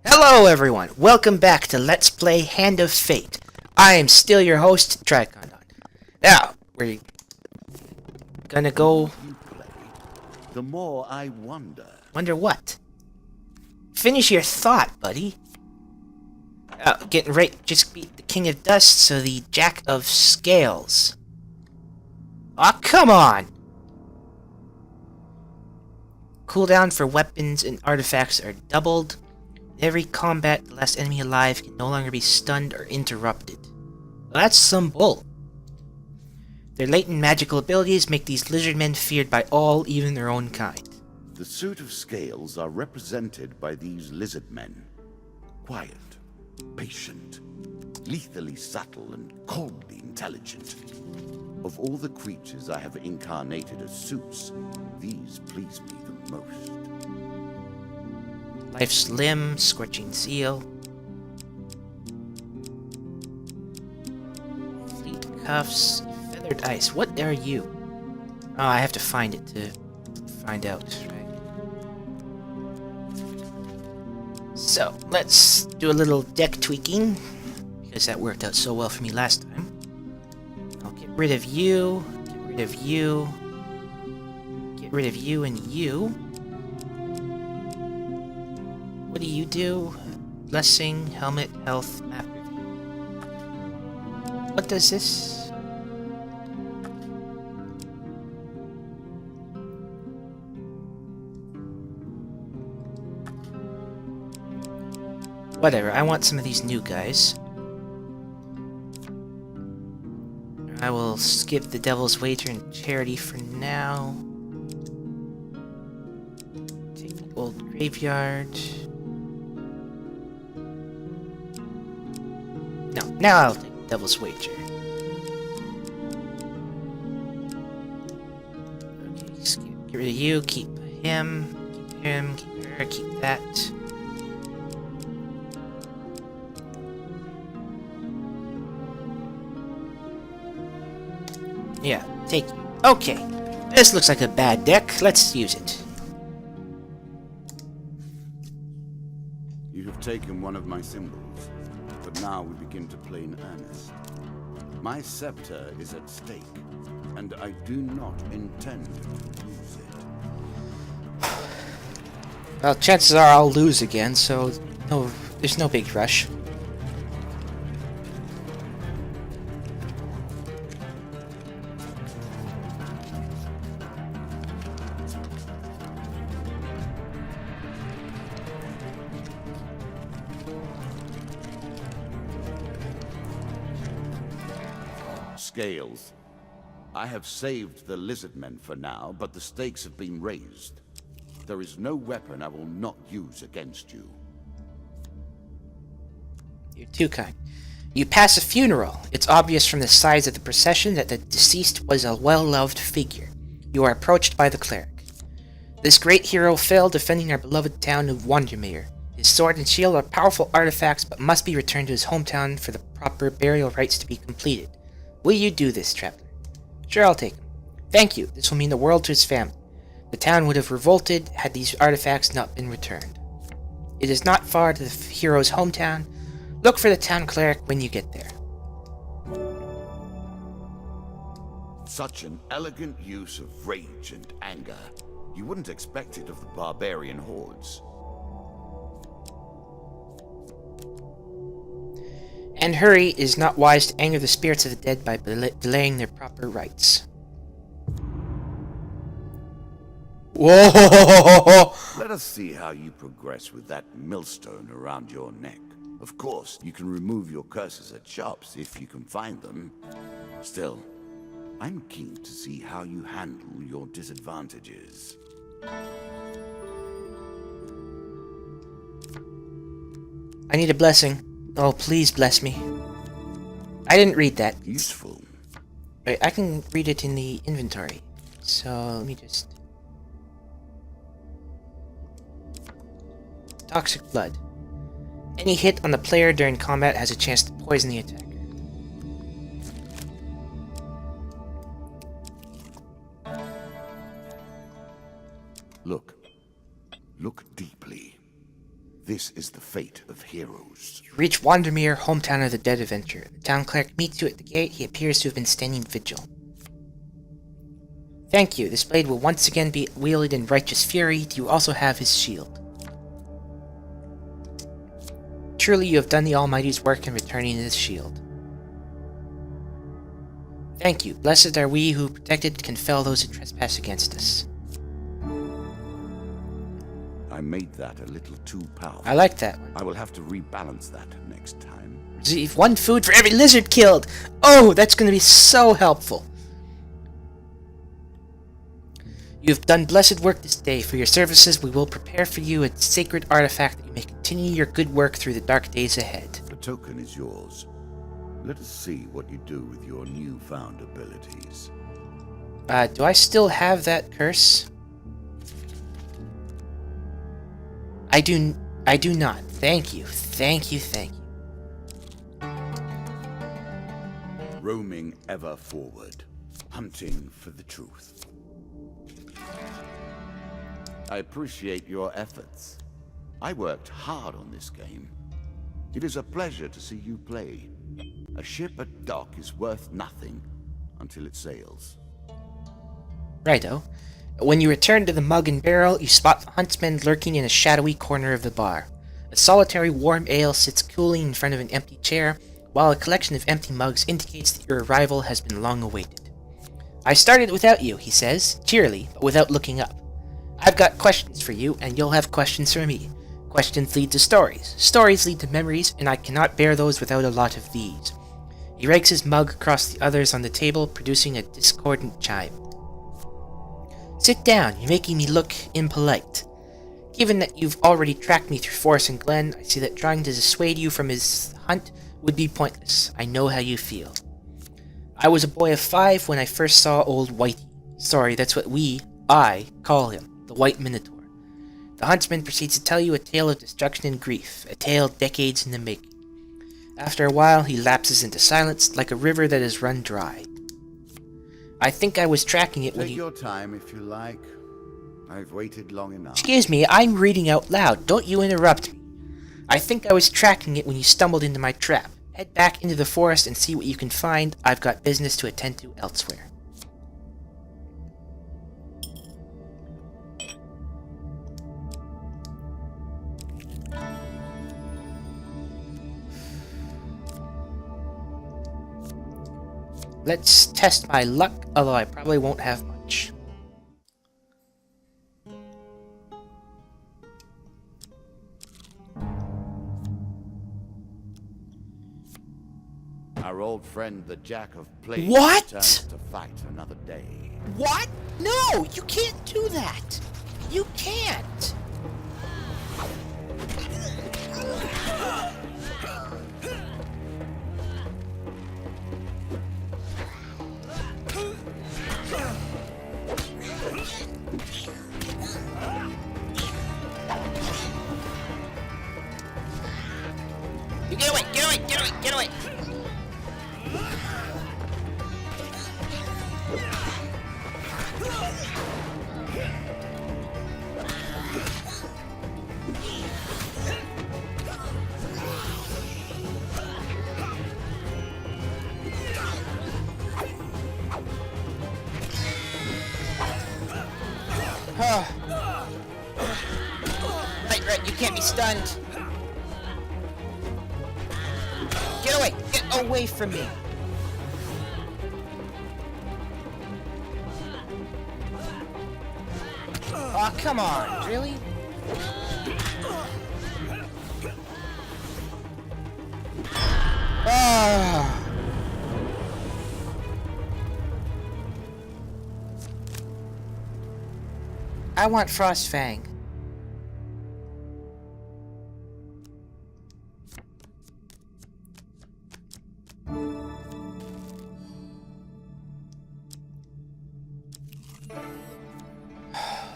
Hello everyone, welcome back to Let's Play Hand of Fate. I am still your host, Tricondon. Now, we're gonna go... You play, the more I wonder. Wonder what? Finish your thought, buddy. Getting right, just beat the King of Dust, so the Jack of Scales. Aw, come on! Cooldown for weapons and artifacts are doubled. In every combat, the last enemy alive can no longer be stunned or interrupted. Well, that's some bull. Their latent magical abilities make these lizardmen feared by all, even their own kind. The suit of scales are represented by these lizard men. Quiet, patient, lethally subtle, and coldly intelligent. Of all the creatures I have incarnated as suits, these please me the most. Life's Limb, Scorching Seal, Fleet Cuffs, Feathered Ice. What are you? Oh, I have to find it to find out, right? So, let's do a little deck tweaking, because that worked out so well for me last time. I'll get rid of you, get rid of you, get rid of you and you. What do you do? Blessing, helmet, health, map review. What does this? Whatever, I want some of these new guys. I will skip the Devil's Wager and Charity for now. Take the Old Graveyard. No, now I'll take Devil's Wager. Okay, get rid of you, keep him, keep her, keep that. Yeah, take you. Okay, this looks like a bad deck. Let's use it. You have taken one of my symbols, but now we begin to play in earnest. My scepter is at stake, and I do not intend to lose it. Well, chances are I'll lose again, so there's no big rush. Scales. I have saved the lizardmen for now, but the stakes have been raised. There is no weapon I will not use against you. You're too kind. You pass a funeral. It's obvious from the size of the procession that the deceased was a well-loved figure. You are approached by the cleric. This great hero fell defending our beloved town of Wandermere. His sword and shield are powerful artifacts, but must be returned to his hometown for the proper burial rites to be completed. Will you do this, traveler? Sure, I'll take him. Thank you. This will mean the world to his family. The town would have revolted had these artifacts not been returned. It is not far to the hero's hometown. Look for the town cleric when you get there. Such an elegant use of rage and anger. You wouldn't expect it of the barbarian hordes. And hurry, it is not wise to anger the spirits of the dead by delaying their proper rites. Whoa! Let us see how you progress with that millstone around your neck. Of course, you can remove your curses at shops if you can find them. Still, I'm keen to see how you handle your disadvantages. I need a blessing. Oh, please bless me. I didn't read that. Useful. Wait, I can read it in the inventory. So, let me just... Toxic Blood. Any hit on the player during combat has a chance to poison the attacker. Look. Look deeply. This is the fate of heroes. You reach Wandermere, hometown of the dead adventurer. The town cleric meets you at the gate. He appears to have been standing vigil. Thank you. This blade will once again be wielded in righteous fury. Do you also have his shield? Truly, you have done the Almighty's work in returning this shield. Thank you. Blessed are we who protected can fell those who trespass against us. I made that a little too powerful. I like that one. I will have to rebalance that next time. Receive 1 food for every lizard killed! Oh, that's going to be so helpful. You have done blessed work this day. For your services, we will prepare for you a sacred artifact that you may continue your good work through the dark days ahead. The token is yours. Let us see what you do with your newfound abilities. Do I still have that curse? I do not. Thank you. Thank you. Roaming ever forward, hunting for the truth. I appreciate your efforts. I worked hard on this game. It is a pleasure to see you play. A ship at dock is worth nothing until it sails. Righto. When you return to the Mug and Barrel, you spot the huntsman lurking in a shadowy corner of the bar. A solitary warm ale sits cooling in front of an empty chair, while a collection of empty mugs indicates that your arrival has been long awaited. I started without you, he says, cheerily, but without looking up. I've got questions for you, and you'll have questions for me. Questions lead to stories. Stories lead to memories, and I cannot bear those without a lot of these. He rakes his mug across the others on the table, producing a discordant chime. Sit down, you're making me look impolite. Given that you've already tracked me through forest and glen, I see that trying to dissuade you from his hunt would be pointless. I know how you feel. I was a boy of 5 when I first saw old Whitey. Sorry, that's what I call him, the White Minotaur. The huntsman proceeds to tell you a tale of destruction and grief, a tale decades in the making. After a while, he lapses into silence, like a river that has run dry. I think I was tracking it when Take your time if you like. I've waited long enough. Excuse me, I'm reading out loud. Don't you interrupt me. I think I was tracking it when you stumbled into my trap. Head back into the forest and see what you can find. I've got business to attend to elsewhere. Let's test my luck, although I probably won't have much. Our old friend, the Jack of Plagues, What? returns to fight another day. What? No! You can't do that! You can't! You get away! Get away! Get away! Get away! Right, you can't be stunned. Get away! Get away from me! Aw, oh, come on! Really? Ah! I want Frostfang.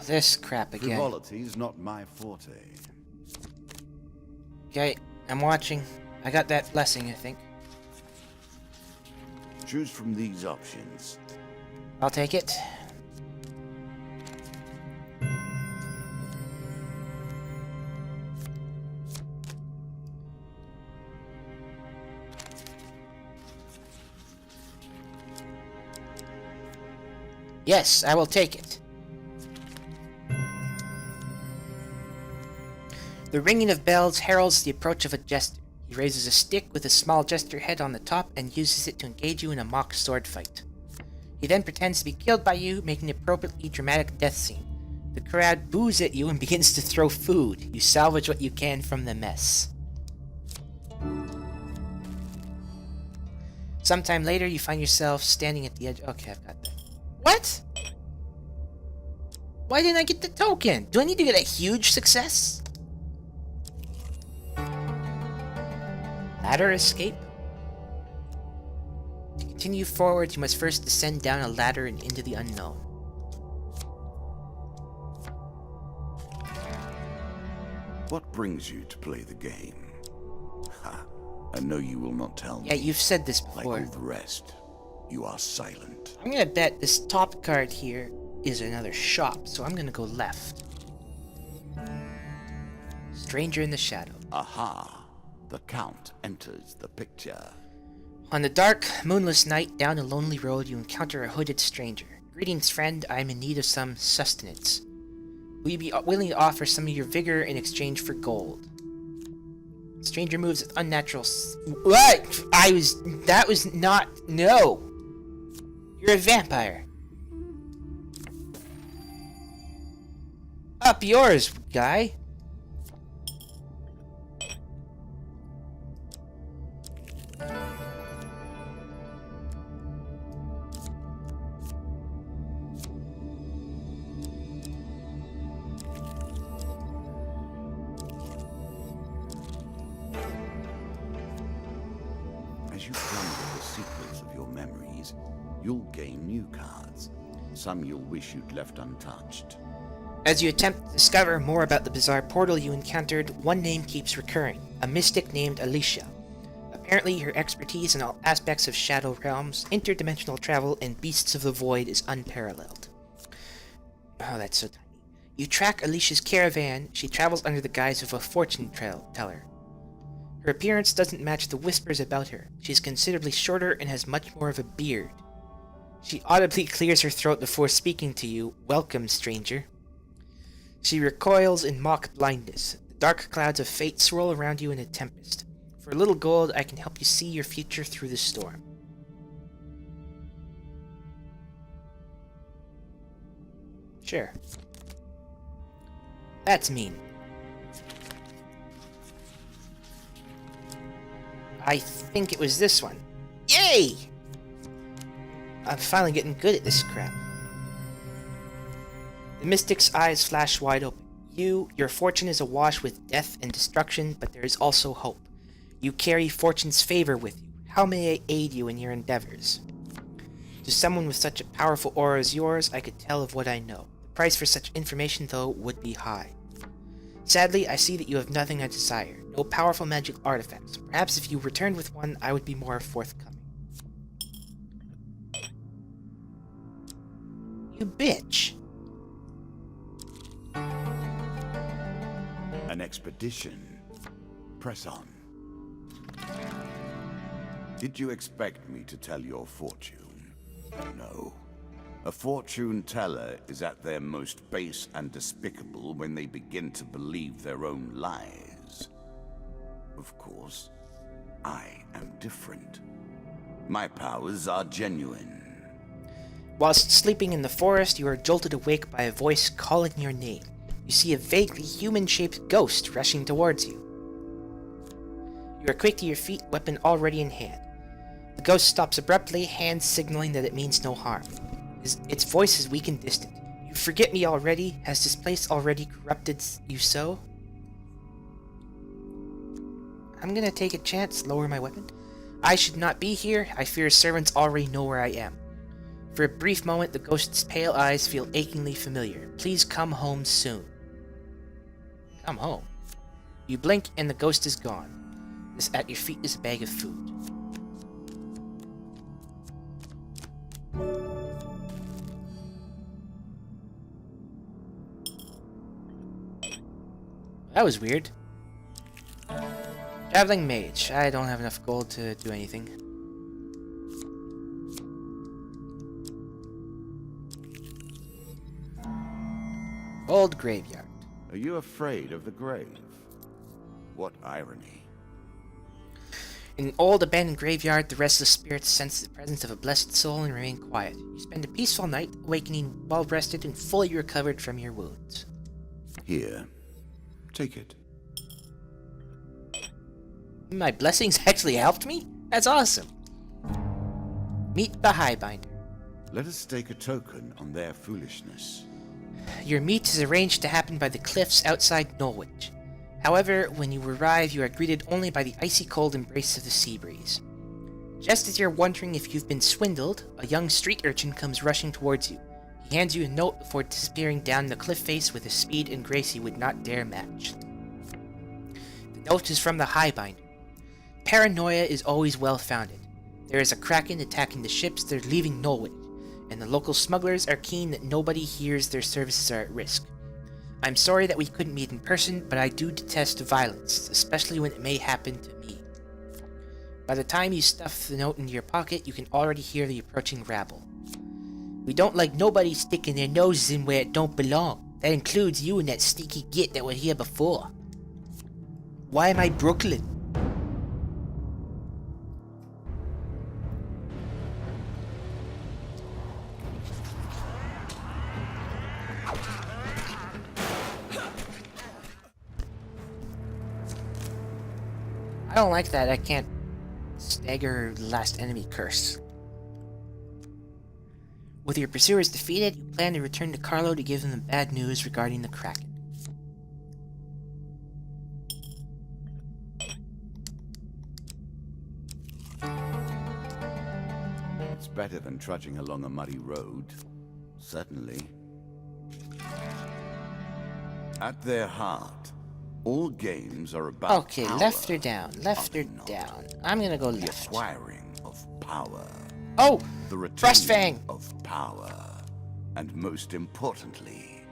This crap again. Frivolity's not my forte. Okay, I'm watching. I got that blessing, I think. Choose from these options. I'll take it. Yes, I will take it. The ringing of bells heralds the approach of a jester. He raises a stick with a small jester head on the top and uses it to engage you in a mock sword fight. He then pretends to be killed by you, making an appropriately dramatic death scene. The crowd boos at you and begins to throw food. You salvage what you can from the mess. Sometime later, you find yourself standing at the edge. Okay, I've got that. What? Why didn't I get the token? Do I need to get a huge success? Ladder escape? To continue forward, you must first descend down a ladder and into the unknown. What brings you to play the game? Ha! I know you will not tell me. Yeah, you've said this Like before. all the rest, you are silent. I'm gonna bet this top card here is another shop, so I'm gonna go left. Stranger in the shadow. Aha! The Count enters the picture. On the dark, moonless night down a lonely road, you encounter a hooded stranger. Greetings, friend. I am in need of some sustenance. Will you be willing to offer some of your vigor in exchange for gold? Stranger moves with unnatural. What? That was not. No! You're a vampire. Up yours, guy. As you plunder the secrets of your memories, you'll gain new cards. Some you'll wish you'd left untouched. As you attempt to discover more about the bizarre portal you encountered, one name keeps recurring, a mystic named Alicia. Apparently, her expertise in all aspects of Shadow Realms, interdimensional travel, and beasts of the void is unparalleled. Oh, that's so tiny. You track Alicia's caravan. She travels under the guise of a fortune teller. Her appearance doesn't match the whispers about her. She's considerably shorter and has much more of a beard. She audibly clears her throat before speaking to you. Welcome, stranger. She recoils in mock blindness. The dark clouds of fate swirl around you in a tempest. For a little gold, I can help you see your future through the storm. Sure. That's mean. I think it was this one. Yay! I'm finally getting good at this crap. The mystic's eyes flash wide open. Your fortune is awash with death and destruction, but there is also hope. You carry fortune's favor with you. How may I aid you in your endeavors? To someone with such a powerful aura as yours, I could tell of what I know. The price for such information, though, would be high. Sadly, I see that you have nothing I desire. No powerful magic artifacts. Perhaps if you returned with one, I would be more forthcoming. You bitch! An expedition. Press on. Did you expect me to tell your fortune? No. A fortune teller is at their most base and despicable when they begin to believe their own lies. Of course, I am different. My powers are genuine. Whilst sleeping in the forest, you are jolted awake by a voice calling your name. You see a vaguely human-shaped ghost rushing towards you. You are quick to your feet, weapon already in hand. The ghost stops abruptly, hands signaling that it means no harm. Its voice is weak and distant. You forget me already? Has this place already corrupted you so? I'm gonna take a chance, lower my weapon. I should not be here. I fear servants already know where I am. For a brief moment, the ghost's pale eyes feel achingly familiar. Please come home soon. Come home. You blink and the ghost is gone. This at your feet is a bag of food. That was weird. Traveling mage. I don't have enough gold to do anything. old graveyard. Are you afraid of the grave? What irony. In an old abandoned graveyard, the restless spirits sense the presence of a blessed soul and remain quiet. You spend a peaceful night, awakening well-rested and fully recovered from your wounds. Here. Take it. My blessings actually helped me? That's awesome. Meet the Highbinder. Let us stake a token on their foolishness. Your meet is arranged to happen by the cliffs outside Norwich. However, when you arrive, you are greeted only by the icy cold embrace of the sea breeze. Just as you're wondering if you've been swindled, a young street urchin comes rushing towards you. He hands you a note before disappearing down the cliff face with a speed and grace you would not dare match. The note is from the Highbinder. Paranoia is always well-founded. There is a kraken attacking the ships that are leaving Norwich, and the local smugglers are keen that nobody hears their services are at risk. I'm sorry that we couldn't meet in person, but I do detest violence, especially when it may happen to me. By the time you stuff the note into your pocket, you can already hear the approaching rabble. We don't like nobody sticking their noses in where it don't belong. That includes you and that sneaky git that were here before. Why am I Brooklyn? I don't like that. I can't stagger last enemy curse. With your pursuers defeated, you plan to return to Carlo to give them the bad news regarding the Kraken. It's better than trudging along a muddy road. Certainly. At their heart, all games are about Okay, power, left or down? Left are or they not? down? I'm gonna go The left. acquiring of power. Oh! The Frostfang! retaining of power. And most importantly,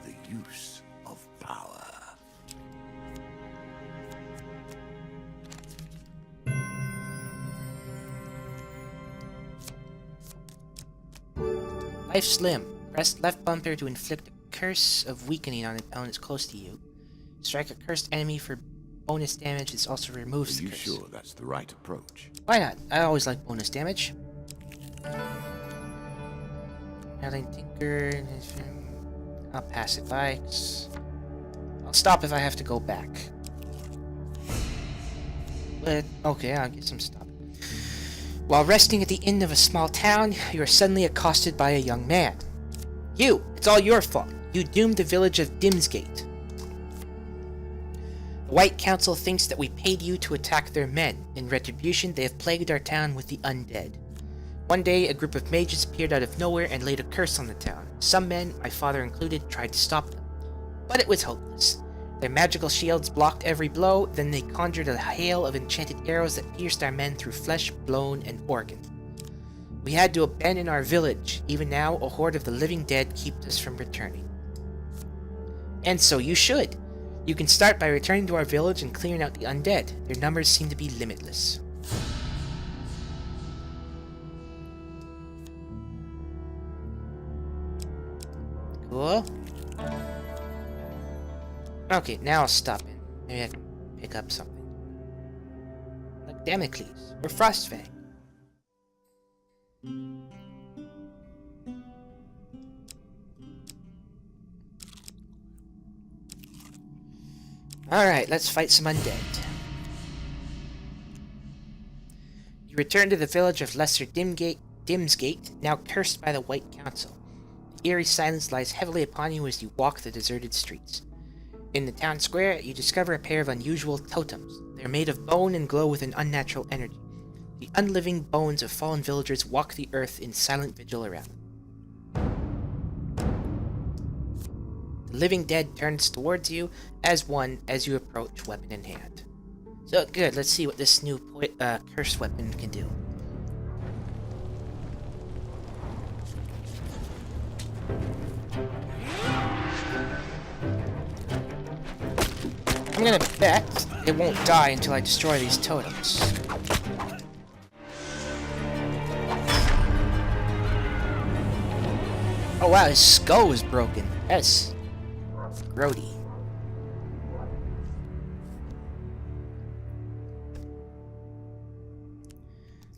the use of power. Life Slim. Press left bumper to inflict a curse of weakening on opponents close to you. Strike a cursed enemy for bonus damage. This also removes Are the you curse. sure that's the right approach? Why not? I always like bonus damage. Adding Tinker. I'll pass it by. I'll stop if I have to go back. But, okay, I guess I'm stopping. While resting at the inn of a small town, you are suddenly accosted by a young man. You! It's all your fault. You doomed the village of Dimsgate. The White Council thinks that we paid you to attack their men. In retribution, they have plagued our town with the undead. One day, a group of mages appeared out of nowhere and laid a curse on the town. Some men, my father included, tried to stop them. But it was hopeless. Their magical shields blocked every blow, then they conjured a hail of enchanted arrows that pierced our men through flesh, bone, and organ. We had to abandon our village. Even now, a horde of the living dead keeps us from returning. And so you should. You can start by returning to our village and clearing out the undead. Their numbers seem to be limitless. Cool. Okay, now I'll stop in. Maybe I can pick up something. Like Damocles or Frostfang. Alright, let's fight some undead. You return to the village of Lesser Dimsgate, now cursed by the White Council. The eerie silence lies heavily upon you as you walk the deserted streets. In the town square, you discover a pair of unusual totems. They are made of bone and glow with an unnatural energy. The unliving bones of fallen villagers walk the earth in silent vigil around them. The living dead turns towards you as one as you approach, weapon in hand. So good, let's see what this new cursed weapon can do. I'm gonna bet it won't die until I destroy these totems. Oh wow, his skull was broken. That's Brody.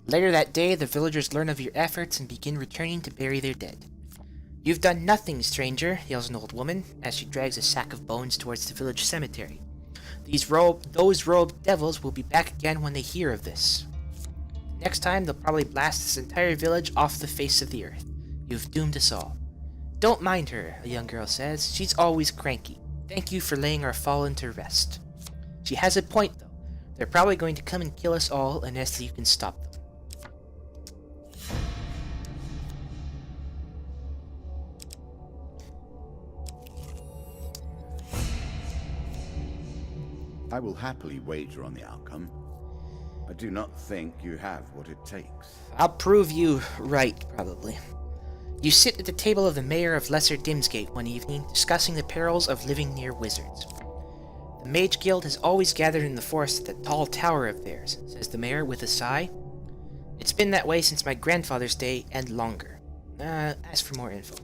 Later that day, the villagers learn of your efforts and begin returning to bury their dead. "You've done nothing, stranger," yells an old woman, as she drags a sack of bones towards the village cemetery. Those robed devils will be back again when they hear of this. Next time, they'll probably blast this entire village off the face of the earth. You've doomed us all. "Don't mind her," a young girl says. "She's always cranky. Thank you for laying our fallen to rest." She has a point, though. They're probably going to come and kill us all unless you can stop them. I will happily wager on the outcome. I do not think you have what it takes. I'll prove you right, probably. You sit at the table of the mayor of Lesser Dimsgate one evening, discussing the perils of living near wizards. "The Mage Guild has always gathered in the forest at that tall tower of theirs," says the mayor with a sigh. "It's been that way since my grandfather's day and longer." Ask for more info.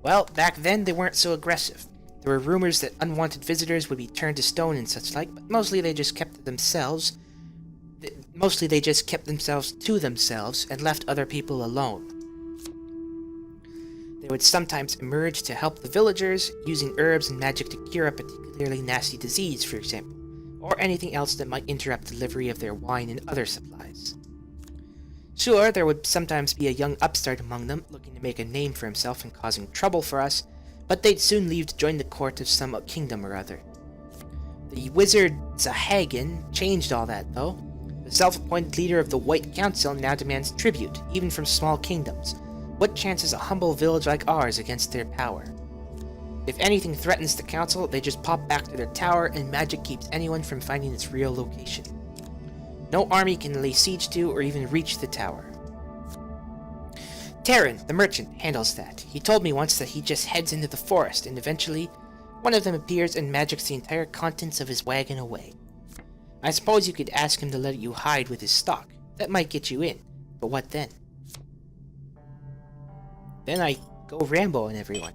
"Well, back then they weren't so aggressive. There were rumors that unwanted visitors would be turned to stone and such like, but mostly they just kept to themselves to themselves and left other people alone. They would sometimes emerge to help the villagers, using herbs and magic to cure a particularly nasty disease, for example, or anything else that might interrupt delivery of their wine and other supplies. Sure, there would sometimes be a young upstart among them, looking to make a name for himself and causing trouble for us, but they'd soon leave to join the court of some kingdom or other. The wizard Zahagan changed all that, though. The self-appointed leader of the White Council now demands tribute, even from small kingdoms. What chance is a humble village like ours against their power? If anything threatens the council, they just pop back to their tower, and magic keeps anyone from finding its real location. No army can lay siege to or even reach the tower. Terran, the merchant, handles that. He told me once that he just heads into the forest, and eventually, one of them appears and magics the entire contents of his wagon away. I suppose you could ask him to let you hide with his stock. That might get you in, but what then? Then I go Rambo on everyone.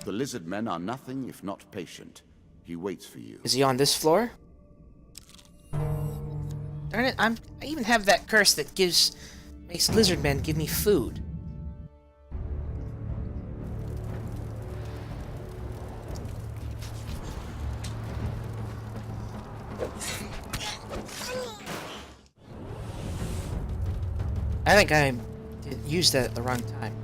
The lizard men are nothing if not patient. He waits for you. Is he on this floor? Darn it, I even have that curse that makes lizard men give me food. I think I used that at the wrong time.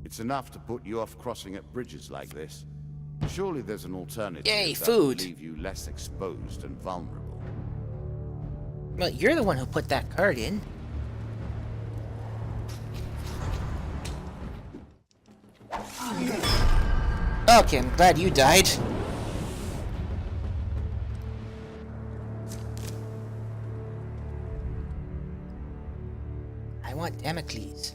It's enough to put you off crossing at bridges like this. Surely there's an alternative. Yay, that food! would leave you less exposed and vulnerable. Well, you're the one who put that card in. Okay, I'm glad you died. I want Damocles.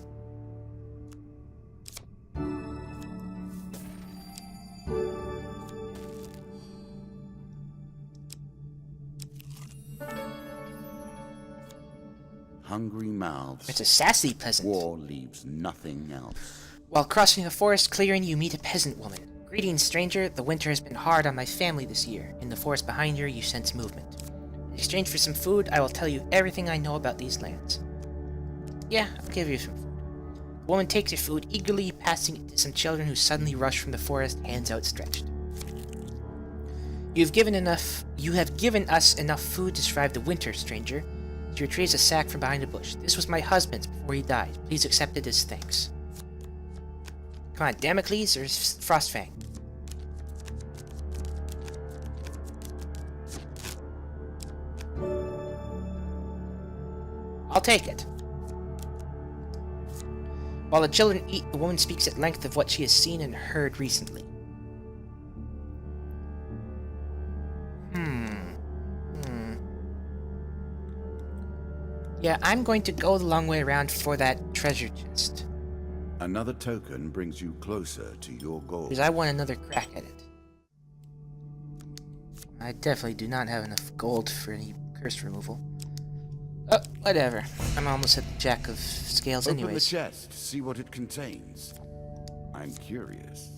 Hungry mouths. It's a sassy peasant. War leaves nothing else. While crossing a forest clearing, you meet a peasant woman. "Greetings, stranger. The winter has been hard on my family this year." In the forest behind her, you sense movement. "In exchange for some food, I will tell you everything I know about these lands." "Yeah, I'll give you some food." The woman takes your food, eagerly passing it to some children who suddenly rush from the forest, hands outstretched. You have given us enough food to survive the winter, stranger." She retrieves a sack from behind a bush. "This was my husband's before he died. Please accept it as thanks." Come on, Damocles or Frostfang? I'll take it. While the children eat, the woman speaks at length of what she has seen and heard recently. Yeah, I'm going to go the long way around for that treasure chest. Another token brings you closer to your goal. Because I want another crack at it. I definitely do not have enough gold for any curse removal. Oh, whatever. I'm almost at the Jack of Scales anyways. Open the chest, see what it contains. I'm curious.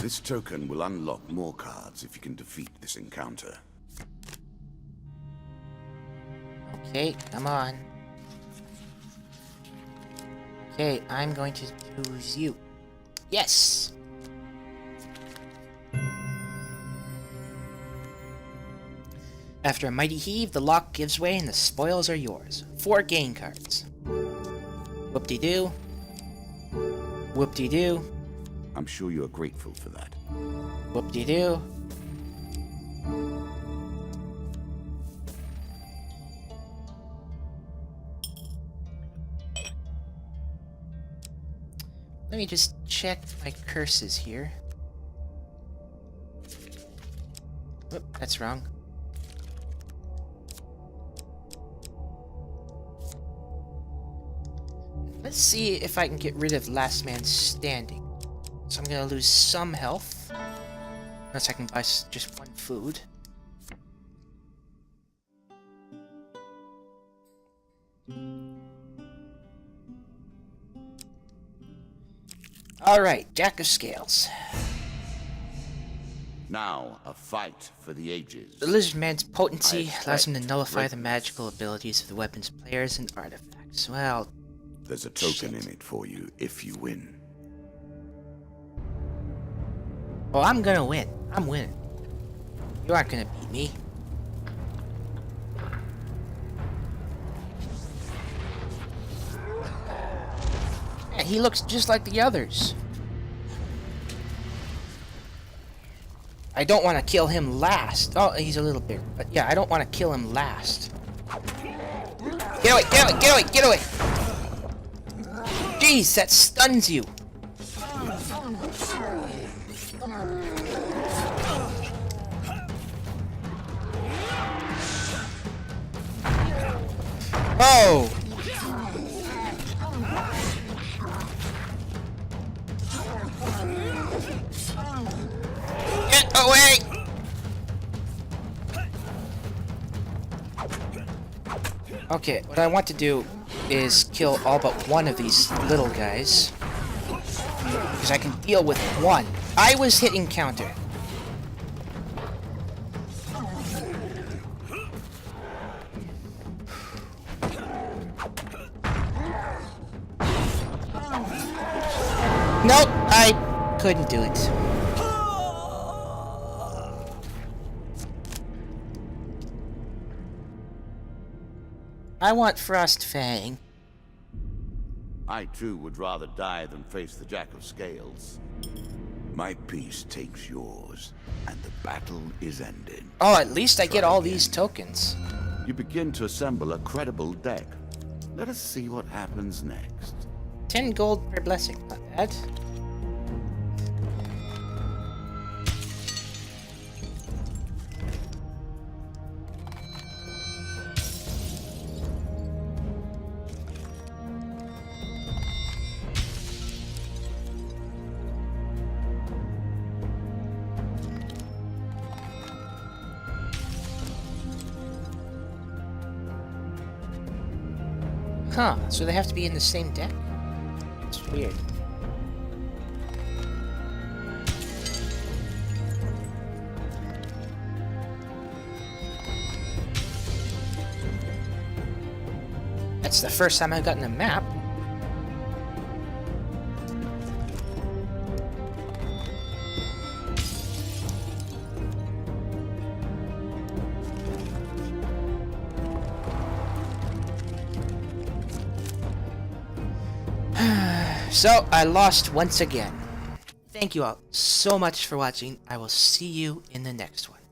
This token will unlock more cards if you can defeat this encounter. Okay, come on. Okay, I'm going to choose you. Yes! After a mighty heave, the lock gives way and the spoils are yours. 4 gain cards. Whoop-de-doo. Whoop-de-doo. I'm sure you are grateful for that. Whoop-de-doo. Let me just check my curses here. Whoop, that's wrong. Let's see if I can get rid of Last Man Standing. So I'm gonna lose some health. Unless I can buy just 1 food. Alright, Jack of Scales. Now, a fight for the ages. The Lizard Man's potency allows him to nullify the magical abilities of the weapon's players and artifacts. Well, there's a token in it for you if you win. well, I'm gonna win. I'm winning. You aren't gonna beat me. Man, he looks just like the others. I don't want to kill him last. Oh, he's a little bigger. But yeah, I don't want to kill him last. Get away, get away, get away, get away! Jeez, that stuns you. Oh! Get away! Okay, what I want to do is kill all but one of these little guys. Because I can deal with one. I was hitting counter. Nope, I couldn't do it. I want Frostfang. I too would rather die than face the Jack of Scales. My piece takes yours, and the battle is ended. Oh, at least I Try get all again. these tokens. You begin to assemble a credible deck. Let us see what happens next. 10 gold per blessing, not bad. Huh, so they have to be in the same deck? It's weird. That's the first time I've gotten a map. So, I lost once again. Thank you all so much for watching. I will see you in the next one.